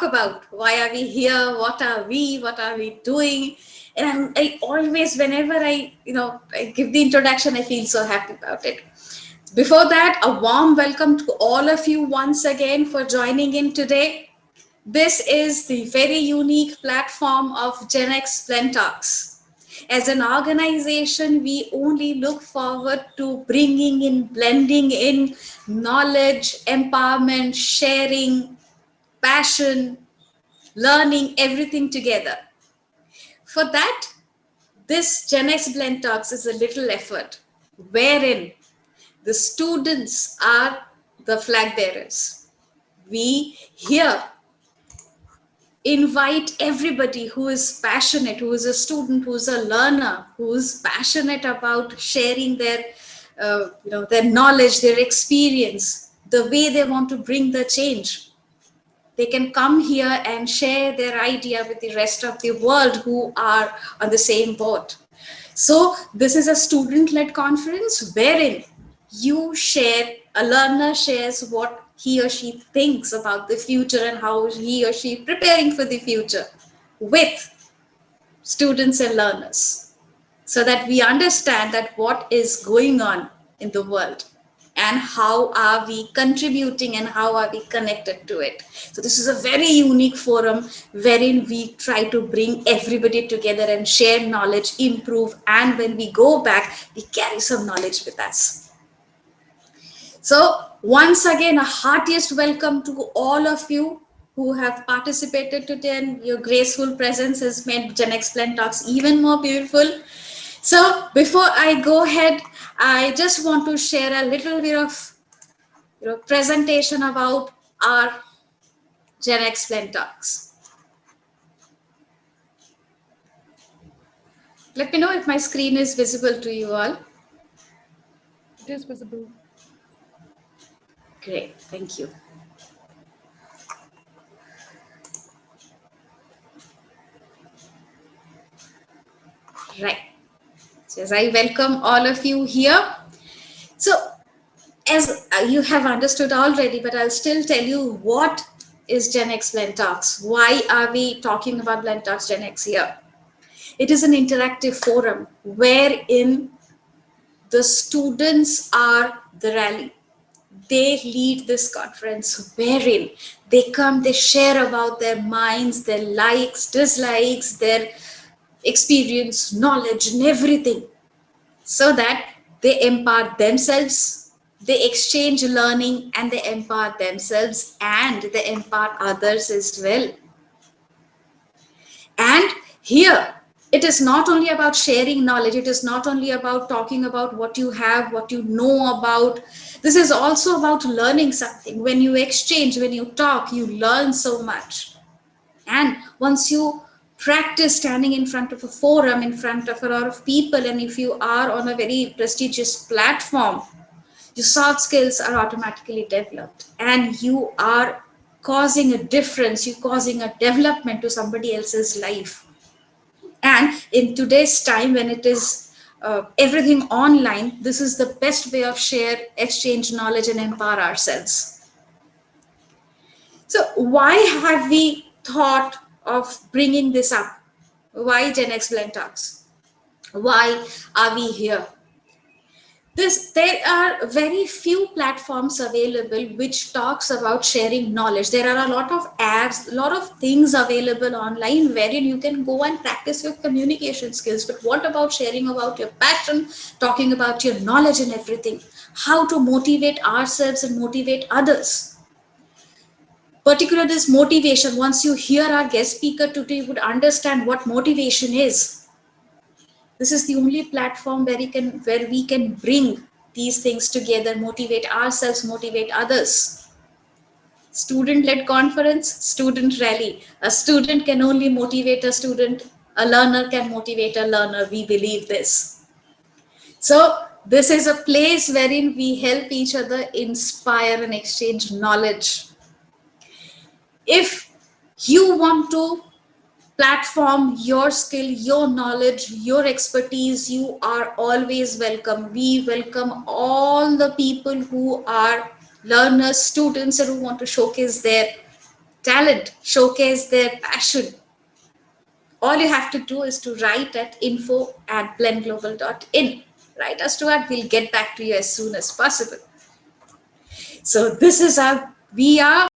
about why are we here, what are we doing. And I always, whenever I give the introduction, I feel so happy about it. Before that, a warm welcome to all of you once again for joining in today. This is the very unique platform of Gen X Blend Talks. As an organization, we only look forward to bringing in, blending in knowledge, empowerment, sharing, passion, learning, everything together. For that, this Gen X Blend Talks is a little effort wherein the students are the flag bearers. We here invite everybody who is passionate, who is a student, who is a learner, who is passionate about sharing their knowledge, their experience, the way they want to bring the change. They can come here and share their idea with the rest of the world who are on the same boat. So this is a student-led conference wherein a learner shares what he or she thinks about the future and how he or she preparing for the future with students and learners, so that we understand that what is going on in the world and how are we contributing and how are we connected to it. So this is a very unique forum wherein we try to bring everybody together and share knowledge, improve, and when we go back, we carry some knowledge with us. So once again, a heartiest welcome to all of you who have participated today, and your graceful presence has made Gen X Blend Talks even more beautiful. So before I go ahead, I just want to share a little bit of presentation about our Gen X Blend Talks. Let me know if my screen is visible to you all. It is visible. Great, thank you. Right. So as I welcome all of you here. So as you have understood already, but I'll still tell you what is Gen X Blend Talks. Why are we talking about Blend Talks Gen X here? It is an interactive forum wherein the students are the rally. They lead this conference wherein they come, they share about their minds, their likes, dislikes, their experience, knowledge, and everything, so that they empower themselves, they exchange learning, and they empower themselves and they empower others as well. And here, it is not only about sharing knowledge, it is not only about talking about what you have, what you know about. This is also about learning something. When you exchange, when you talk, you learn so much. And once you practice standing in front of a forum, in front of a lot of people, and if you are on a very prestigious platform, your soft skills are automatically developed and you are causing a difference, you're causing a development to somebody else's life. And in today's time, when it is everything online, this is the best way of share, exchange knowledge, and empower ourselves. So why have we thought of bringing this up? Why Gen X Blend Talks? Why are we here? There are very few platforms available which talks about sharing knowledge. There are a lot of apps, a lot of things available online wherein you can go and practice your communication skills. But what about sharing about your passion, talking about your knowledge and everything? How to motivate ourselves and motivate others? Particularly this motivation, once you hear our guest speaker today, you would understand what motivation is. This is the only platform where we can bring these things together, motivate ourselves, motivate others. Student-led conference, student rally. A student can only motivate a student. A learner can motivate a learner. We believe this. So this is a place wherein we help each other inspire and exchange knowledge. If you want to platform your skill, your knowledge, your expertise, you are always welcome. We welcome all the people who are learners, students, and who want to showcase their talent, showcase their passion, all you have to do is to write at info@blendglobal.in. Write us to it. We'll get back to you as soon as possible. So this is our, we are